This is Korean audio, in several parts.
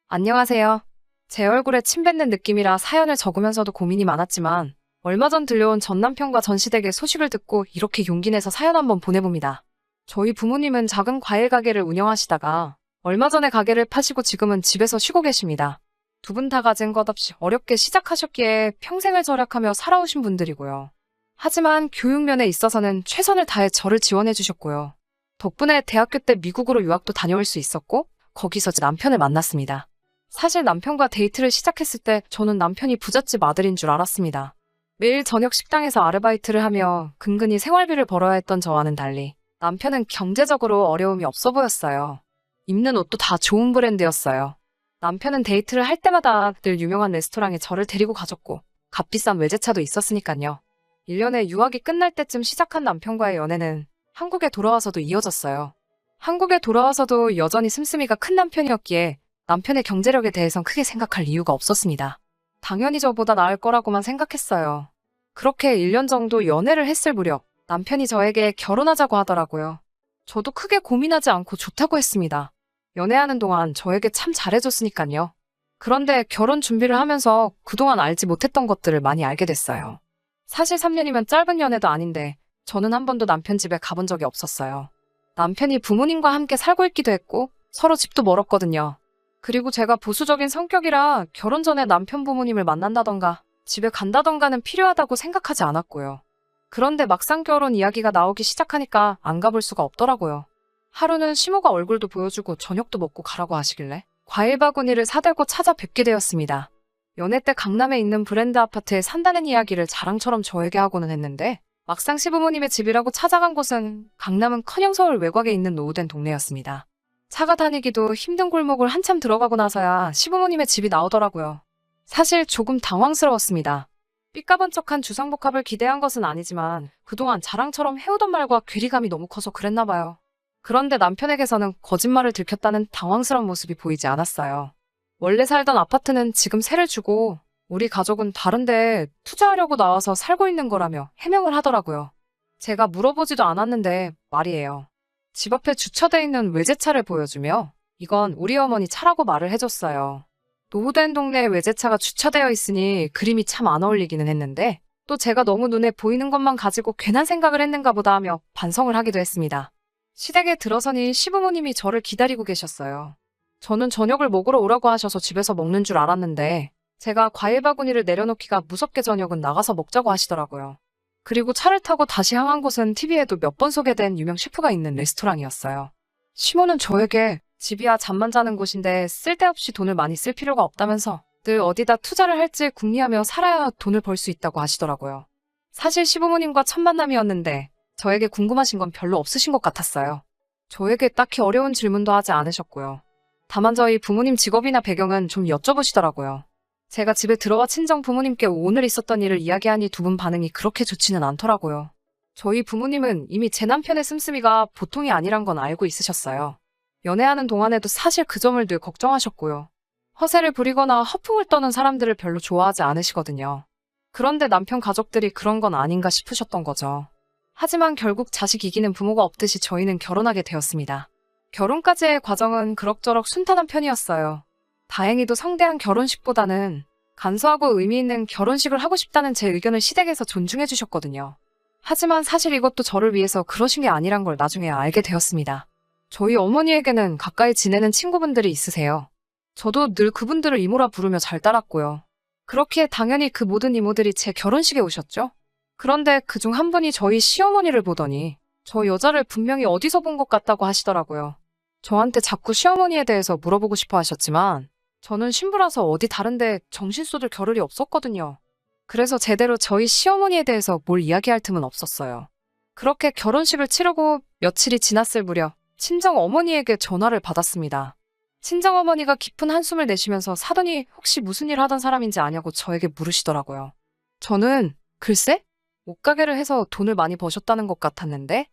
안녕하세요. 제 얼굴에 침 뱉는 느낌이라 사연을 적으면서도 고민이 많았지만 얼마 전 들려온 전 남편과 전 시댁의 소식을 듣고 이렇게 용기 내서 사연 한번 보내봅니다. 저희 부모님은 작은 과일 가게를 운영하시다가 얼마 전에 가게를 파시고 지금은 집에서 쉬고 계십니다. 두 분 다 가진 것 없이 어렵게 시작하셨기에 평생을 절약하며 살아오신 분들이고요. 하지만 교육면에 있어서는 최선을 다해 저를 지원해 주셨고요. 덕분에 대학교 때 미국으로 유학도 다녀올 수 있었고 거기서 남편을 만났습니다. 사실 남편과 데이트를 시작했을 때 저는 남편이 부잣집 아들인 줄 알았습니다. 매일 저녁 식당에서 아르바이트를 하며 근근히 생활비를 벌어야 했던 저와는 달리 남편은 경제적으로 어려움이 없어 보였어요. 입는 옷도 다 좋은 브랜드였어요. 남편은 데이트를 할 때마다 늘 유명한 레스토랑에 저를 데리고 가줬고 값비싼 외제차도 있었으니까요. 1년에 유학이 끝날 때쯤 시작한 남편과의 연애는 한국에 돌아와서도 이어졌어요. 한국에 돌아와서도 여전히 씀씀이가 큰 남편이었기에 남편의 경제력에 대해선 크게 생각할 이유가 없었습니다. 당연히 저보다 나을 거라고만 생각했어요. 그렇게 1년 정도 연애를 했을 무렵 남편이 저에게 결혼하자고 하더라고요. 저도 크게 고민하지 않고 좋다고 했습니다. 연애하는 동안 저에게 참 잘해줬으니까요. 그런데 결혼 준비를 하면서 그동안 알지 못했던 것들을 많이 알게 됐어요. 사실 3년이면 짧은 연애도 아닌데 저는 한 번도 남편 집에 가본 적이 없었어요. 남편이 부모님과 함께 살고 있기도 했고 서로 집도 멀었거든요. 그리고 제가 보수적인 성격이라 결혼 전에 남편 부모님을 만난다던가 집에 간다던가는 필요하다고 생각하지 않았고요. 그런데 막상 결혼 이야기가 나오기 시작하니까 안 가볼 수가 없더라고요. 하루는 시모가 얼굴도 보여주고 저녁도 먹고 가라고 하시길래 과일 바구니를 사들고 찾아뵙게 되었습니다. 연애 때 강남에 있는 브랜드 아파트에 산다는 이야기를 자랑처럼 저에게 하고는 했는데 막상 시부모님의 집이라고 찾아간 곳은 강남은커녕 서울 외곽에 있는 노후된 동네였습니다. 차가 다니기도 힘든 골목을 한참 들어가고 나서야 시부모님의 집이 나오더라고요. 사실 조금 당황스러웠습니다. 삐까번쩍한 주상복합을 기대한 것은 아니지만 그동안 자랑처럼 해오던 말과 괴리감이 너무 커서 그랬나 봐요. 그런데 남편에게서는 거짓말을 들켰다는 당황스러운 모습이 보이지 않았어요. 원래 살던 아파트는 지금 세를 주고 우리 가족은 다른데 투자하려고 나와서 살고 있는 거라며 해명을 하더라고요. 제가 물어보지도 않았는데 말이에요. 집 앞에 주차돼 있는 외제차를 보여주며 이건 우리 어머니 차라고 말을 해줬어요. 노후된 동네에 외제차가 주차되어 있으니 그림이 참 안 어울리기는 했는데 또 제가 너무 눈에 보이는 것만 가지고 괜한 생각을 했는가 보다 하며 반성을 하기도 했습니다. 시댁에 들어서니 시부모님이 저를 기다리고 계셨어요. 저는 저녁을 먹으러 오라고 하셔서 집에서 먹는 줄 알았는데 제가 과일 바구니를 내려놓기가 무섭게 저녁은 나가서 먹자고 하시더라고요. 그리고 차를 타고 다시 향한 곳은 TV에도 몇 번 소개된 유명 셰프가 있는 레스토랑이었어요. 시모는 저에게 집이야 잠만 자는 곳인데 쓸데없이 돈을 많이 쓸 필요가 없다면서 늘 어디다 투자를 할지 궁리하며 살아야 돈을 벌 수 있다고 하시더라고요. 사실 시부모님과 첫 만남이었는데 저에게 궁금하신 건 별로 없으신 것 같았어요. 저에게 딱히 어려운 질문도 하지 않으셨고요. 다만 저희 부모님 직업이나 배경은 좀 여쭤보시더라고요. 제가 집에 들어와 친정 부모님께 오늘 있었던 일을 이야기하니 두 분 반응이 그렇게 좋지는 않더라고요. 저희 부모님은 이미 제 남편의 씀씀이가 보통이 아니란 건 알고 있으셨어요. 연애하는 동안에도 사실 그 점을 늘 걱정하셨고요. 허세를 부리거나 허풍을 떠는 사람들을 별로 좋아하지 않으시거든요. 그런데 남편 가족들이 그런 건 아닌가 싶으셨던 거죠. 하지만 결국 자식 이기는 부모가 없듯이 저희는 결혼하게 되었습니다. 결혼까지의 과정은 그럭저럭 순탄한 편이었어요. 다행히도 성대한 결혼식보다는 간소하고 의미 있는 결혼식을 하고 싶다는 제 의견을 시댁에서 존중해 주셨거든요. 하지만 사실 이것도 저를 위해서 그러신 게 아니란 걸 나중에 알게 되었습니다. 저희 어머니에게는 가까이 지내는 친구분들이 있으세요. 저도 늘 그분들을 이모라 부르며 잘 따랐고요. 그렇기에 당연히 그 모든 이모들이 제 결혼식에 오셨죠? 그런데 그중 한 분이 저희 시어머니를 보더니 저 여자를 분명히 어디서 본 것 같다고 하시더라고요. 저한테 자꾸 시어머니에 대해서 물어보고 싶어 하셨지만 저는 신부라서 어디 다른데 정신 쏟을 겨를이 없었거든요. 그래서 제대로 저희 시어머니에 대해서 뭘 이야기할 틈은 없었어요. 그렇게 결혼식을 치르고 며칠이 지났을 무렵 친정 어머니에게 전화를 받았습니다. 친정 어머니가 깊은 한숨을 내쉬면서 사돈이 혹시 무슨 일 하던 사람인지 아냐고 저에게 물으시더라고요. 저는 글쎄? 옷가게를 해서 돈을 많이 버셨다는 것 같았는데?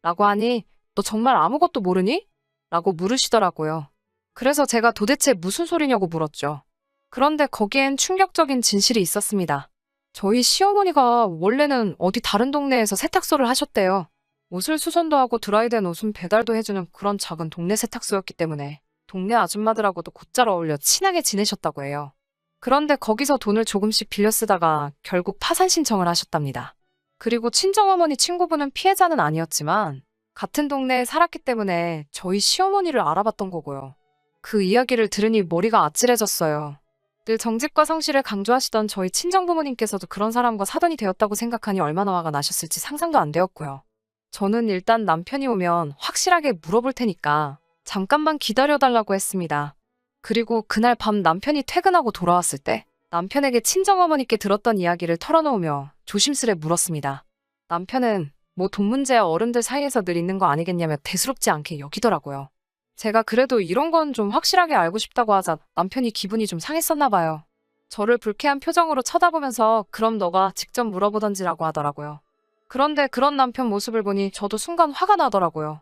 라고 하니 너 정말 아무것도 모르니? 라고 물으시더라고요. 그래서 제가 도대체 무슨 소리냐고 물었죠. 그런데 거기엔 충격적인 진실이 있었습니다. 저희 시어머니가 원래는 어디 다른 동네에서 세탁소를 하셨대요. 옷을 수선도 하고 드라이된 옷은 배달도 해주는 그런 작은 동네 세탁소였기 때문에 동네 아줌마들하고도 곧잘 어울려 친하게 지내셨다고 해요. 그런데 거기서 돈을 조금씩 빌려 쓰다가 결국 파산 신청을 하셨답니다. 그리고 친정어머니 친구분은 피해자는 아니었지만 같은 동네에 살았기 때문에 저희 시어머니를 알아봤던 거고요. 그 이야기를 들으니 머리가 아찔해졌어요. 늘 정직과 성실을 강조하시던 저희 친정부모님께서도 그런 사람과 사돈이 되었다고 생각하니 얼마나 화가 나셨을지 상상도 안 되었고요. 저는 일단 남편이 오면 확실하게 물어볼 테니까 잠깐만 기다려달라고 했습니다. 그리고 그날 밤 남편이 퇴근하고 돌아왔을 때 남편에게 친정어머니께 들었던 이야기를 털어놓으며 조심스레 물었습니다. 남편은 뭐 돈 문제야 어른들 사이에서 늘 있는 거 아니겠냐며 대수롭지 않게 여기더라고요. 제가 그래도 이런 건 좀 확실하게 알고 싶다고 하자 남편이 기분이 좀 상했었나 봐요. 저를 불쾌한 표정으로 쳐다보면서 그럼 너가 직접 물어보던지라고 하더라고요. 그런데 그런 남편 모습을 보니 저도 순간 화가 나더라고요.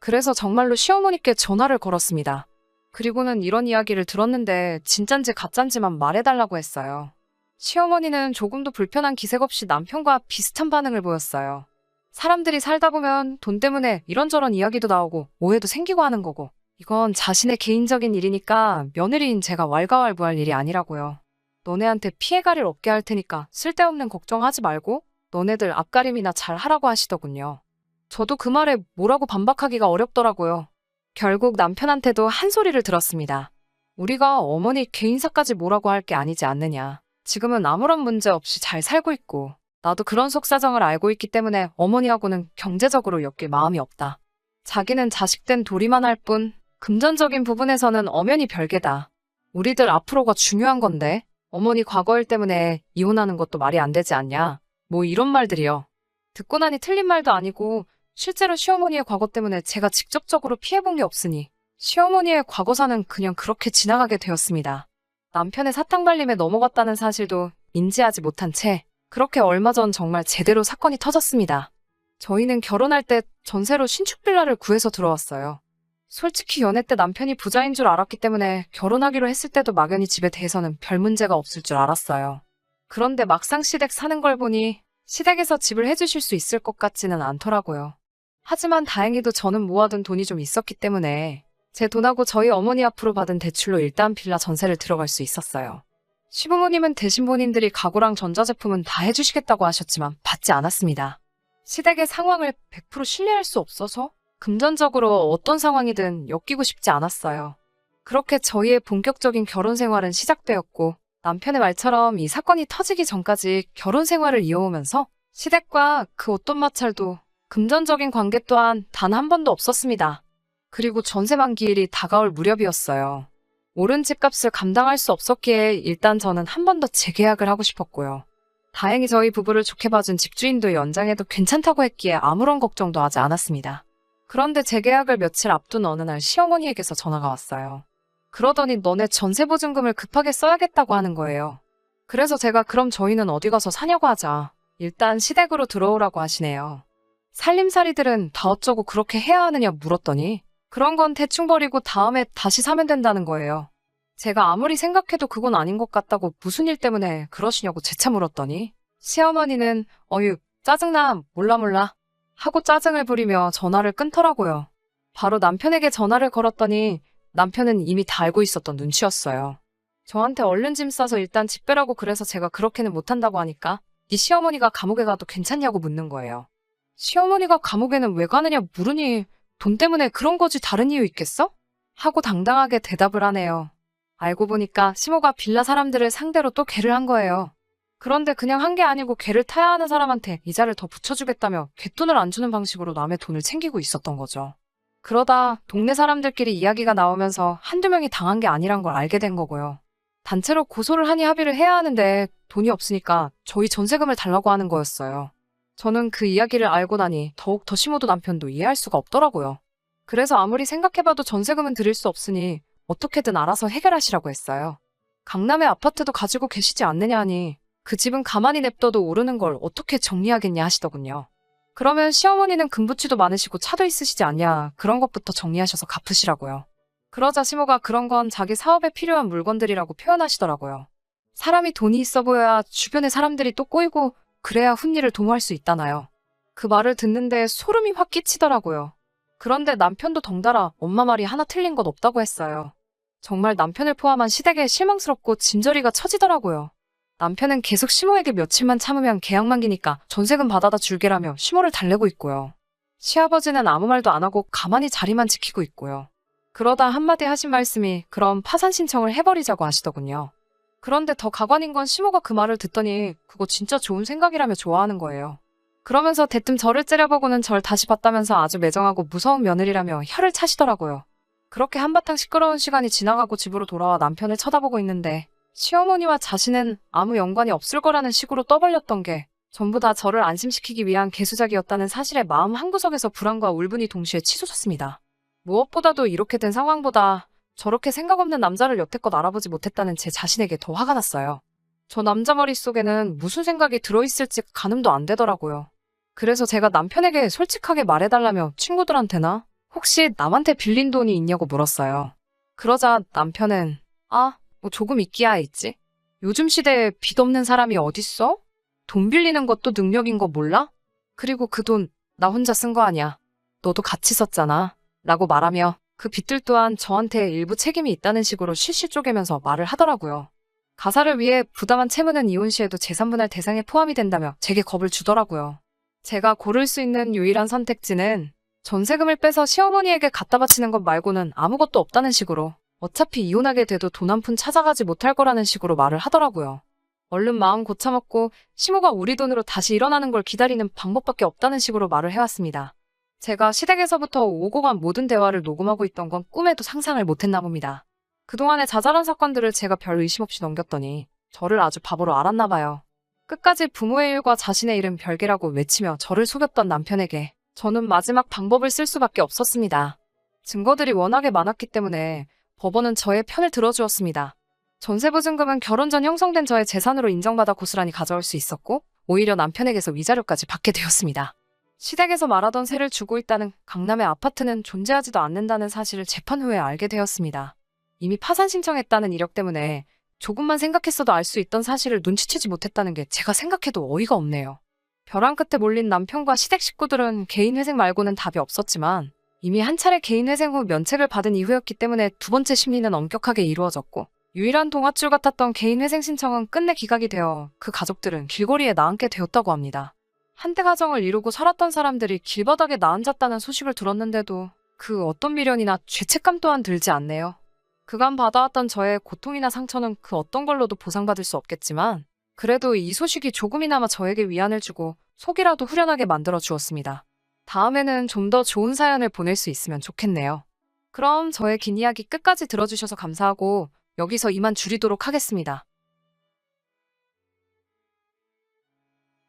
그래서 정말로 시어머니께 전화를 걸었습니다. 그리고는 이런 이야기를 들었는데 진짠지 가짠지만 말해달라고 했어요. 시어머니는 조금도 불편한 기색 없이 남편과 비슷한 반응을 보였어요. 사람들이 살다 보면 돈 때문에 이런저런 이야기도 나오고 오해도 생기고 하는 거고 이건 자신의 개인적인 일이니까 며느리인 제가 왈가왈부할 일이 아니라고요. 너네한테 피해갈 일 없게 할 테니까 쓸데없는 걱정하지 말고 너네들 앞가림이나 잘 하라고 하시더군요. 저도 그 말에 뭐라고 반박하기가 어렵더라고요. 결국 남편한테도 한 소리를 들었습니다. 우리가 어머니 개인사까지 뭐라고 할 게 아니지 않느냐. 지금은 아무런 문제 없이 잘 살고 있고 나도 그런 속사정을 알고 있기 때문에 어머니하고는 경제적으로 엮일 마음이 없다. 자기는 자식된 도리만 할 뿐 금전적인 부분에서는 엄연히 별개다. 우리들 앞으로가 중요한 건데 어머니 과거 일 때문에 이혼하는 것도 말이 안 되지 않냐. 뭐 이런 말들이요. 듣고 나니 틀린 말도 아니고 실제로 시어머니의 과거 때문에 제가 직접적으로 피해본 게 없으니 시어머니의 과거사는 그냥 그렇게 지나가게 되었습니다. 남편의 사탕발림에 넘어갔다는 사실도 인지하지 못한 채 그렇게 얼마 전 정말 제대로 사건이 터졌습니다. 저희는 결혼할 때 전세로 신축 빌라를 구해서 들어왔어요. 솔직히 연애 때 남편이 부자인 줄 알았기 때문에 결혼하기로 했을 때도 막연히 집에 대해서는 별 문제가 없을 줄 알았어요. 그런데 막상 시댁 사는 걸 보니 시댁에서 집을 해주실 수 있을 것 같지는 않더라고요. 하지만 다행히도 저는 모아둔 돈이 좀 있었기 때문에 제 돈하고 저희 어머니 앞으로 받은 대출로 일단 빌라 전세를 들어갈 수 있었어요. 시부모님은 대신 본인들이 가구랑 전자제품은 다 해주시겠다고 하셨지만 받지 않았습니다. 시댁의 상황을 100% 신뢰할 수 없어서 금전적으로 어떤 상황이든 엮이고 싶지 않았어요. 그렇게 저희의 본격적인 결혼 생활은 시작되었고 남편의 말처럼 이 사건이 터지기 전까지 결혼 생활을 이어오면서 시댁과 그 어떤 마찰도 금전적인 관계 또한 단 한 번도 없었습니다. 그리고 전세 만기일이 다가올 무렵이었어요. 오른 집값을 감당할 수 없었기에 일단 저는 한 번 더 재계약을 하고 싶었고요. 다행히 저희 부부를 좋게 봐준 집주인도 연장해도 괜찮다고 했기에 아무런 걱정도 하지 않았습니다. 그런데 재계약을 며칠 앞둔 어느 날 시어머니에게서 전화가 왔어요. 그러더니 너네 전세보증금을 급하게 써야겠다고 하는 거예요. 그래서 제가 그럼 저희는 어디 가서 사냐고 하자. 일단 시댁으로 들어오라고 하시네요. 살림살이들은 다 어쩌고 그렇게 해야 하느냐 물었더니 그런 건 대충 버리고 다음에 다시 사면 된다는 거예요. 제가 아무리 생각해도 그건 아닌 것 같다고 무슨 일 때문에 그러시냐고 재차 물었더니 시어머니는 어휴 짜증나 몰라 하고 짜증을 부리며 전화를 끊더라고요. 바로 남편에게 전화를 걸었더니 남편은 이미 다 알고 있었던 눈치였어요. 저한테 얼른 짐 싸서 일단 집 빼라고 그래서 제가 그렇게는 못한다고 하니까 네 시어머니가 감옥에 가도 괜찮냐고 묻는 거예요. 시어머니가 감옥에는 왜 가느냐 물으니 돈 때문에 그런 거지 다른 이유 있겠어? 하고 당당하게 대답을 하네요. 알고 보니까 시모가 빌라 사람들을 상대로 또 개를 한 거예요. 그런데 그냥 한 게 아니고 개를 타야 하는 사람한테 이자를 더 붙여주겠다며 갯돈을 안 주는 방식으로 남의 돈을 챙기고 있었던 거죠. 그러다 동네 사람들끼리 이야기가 나오면서 한두 명이 당한 게 아니란 걸 알게 된 거고요. 단체로 고소를 하니 합의를 해야 하는데 돈이 없으니까 저희 전세금을 달라고 하는 거였어요. 저는 그 이야기를 알고 나니 더욱 시모도 남편도 이해할 수가 없더라고요. 그래서 아무리 생각해봐도 전세금은 드릴 수 없으니 어떻게든 알아서 해결하시라고 했어요. 강남에 아파트도 가지고 계시지 않느냐 하니 그 집은 가만히 냅둬도 오르는 걸 어떻게 정리하겠냐 하시더군요. 그러면 시어머니는 금부치도 많으시고 차도 있으시지 않냐 그런 것부터 정리하셔서 갚으시라고요. 그러자 시모가 그런 건 자기 사업에 필요한 물건들이라고 표현하시더라고요. 사람이 돈이 있어 보여야 주변에 사람들이 또 꼬이고 그래야 훈일을 도모할 수 있다나요. 그 말을 듣는데 소름이 확 끼치더라고요. 그런데 남편도 덩달아 엄마 말이 하나 틀린 것 없다고 했어요. 정말 남편을 포함한 시댁에 실망스럽고 짐저리가 처지더라고요. 남편은 계속 시모에게 며칠만 참으면 계약 만기니까 전세금 받아다 줄게라며 시모를 달래고 있고요. 시아버지는 아무 말도 안 하고 가만히 자리만 지키고 있고요. 그러다 한마디 하신 말씀이 그럼 파산 신청을 해버리자고 하시더군요. 그런데 더 가관인 건 시모가 그 말을 듣더니 그거 진짜 좋은 생각이라며 좋아하는 거예요. 그러면서 대뜸 저를 째려보고는 절 다시 봤다면서 아주 매정하고 무서운 며느리라며 혀를 차시더라고요. 그렇게 한바탕 시끄러운 시간이 지나가고 집으로 돌아와 남편을 쳐다보고 있는데 시어머니와 자신은 아무 연관이 없을 거라는 식으로 떠벌렸던 게 전부 다 저를 안심시키기 위한 개수작이었다는 사실에 마음 한구석에서 불안과 울분이 동시에 치솟았습니다. 무엇보다도 이렇게 된 상황보다 저렇게 생각 없는 남자를 여태껏 알아보지 못했다는 제 자신에게 더 화가 났어요. 저 남자 머릿속에는 무슨 생각이 들어있을지 가늠도 안 되더라고요. 그래서 제가 남편에게 솔직하게 말해달라며 친구들한테나 혹시 남한테 빌린 돈이 있냐고 물었어요. 그러자 남편은 뭐 조금 있기야 있지. 요즘 시대에 빚 없는 사람이 어딨어? 돈 빌리는 것도 능력인 거 몰라? 그리고 그 돈 나 혼자 쓴 거 아니야. 너도 같이 썼잖아. 라고 말하며 그 빚들 또한 저한테 일부 책임이 있다는 식으로 실실 쪼개면서 말을 하더라고요. 가사를 위해 부당한 채무는 이혼 시에도 재산분할 대상에 포함이 된다며 제게 겁을 주더라고요. 제가 고를 수 있는 유일한 선택지는 전세금을 빼서 시어머니에게 갖다 바치는 것 말고는 아무것도 없다는 식으로 어차피 이혼하게 돼도 돈 한 푼 찾아가지 못할 거라는 식으로 말을 하더라고요. 얼른 마음 고쳐먹고 시모가 우리 돈으로 다시 일어나는 걸 기다리는 방법밖에 없다는 식으로 말을 해왔습니다. 제가 시댁에서부터 오고 간 모든 대화를 녹음하고 있던 건 꿈에도 상상을 못했나 봅니다. 그동안의 자잘한 사건들을 제가 별 의심 없이 넘겼더니 저를 아주 바보로 알았나 봐요. 끝까지 부모의 일과 자신의 일은 별개라고 외치며 저를 속였던 남편에게 저는 마지막 방법을 쓸 수밖에 없었습니다. 증거들이 워낙에 많았기 때문에 법원은 저의 편을 들어주었습니다. 전세보증금은 결혼 전 형성된 저의 재산으로 인정받아 고스란히 가져올 수 있었고 오히려 남편에게서 위자료까지 받게 되었습니다. 시댁에서 말하던 세를 주고 있다는 강남의 아파트는 존재하지도 않는다는 사실을 재판 후에 알게 되었습니다. 이미 파산 신청했다는 이력 때문에 조금만 생각했어도 알 수 있던 사실을 눈치채지 못했다는 게 제가 생각해도 어이가 없네요. 벼랑 끝에 몰린 남편과 시댁 식구들은 개인회생 말고는 답이 없었지만 이미 한 차례 개인회생 후 면책을 받은 이후였기 때문에 두 번째 심리는 엄격하게 이루어졌고 유일한 동아줄 같았던 개인회생 신청은 끝내 기각이 되어 그 가족들은 길거리에 나앉게 되었다고 합니다. 한때 가정을 이루고 살았던 사람들이 길바닥에 나앉았다는 소식을 들었는데도 그 어떤 미련이나 죄책감 또한 들지 않네요. 그간 받아왔던 저의 고통이나 상처는 그 어떤 걸로도 보상받을 수 없겠지만 그래도 이 소식이 조금이나마 저에게 위안을 주고 속이라도 후련하게 만들어 주었습니다. 다음에는 좀 더 좋은 사연을 보낼 수 있으면 좋겠네요. 그럼 저의 긴 이야기 끝까지 들어주셔서 감사하고 여기서 이만 줄이도록 하겠습니다.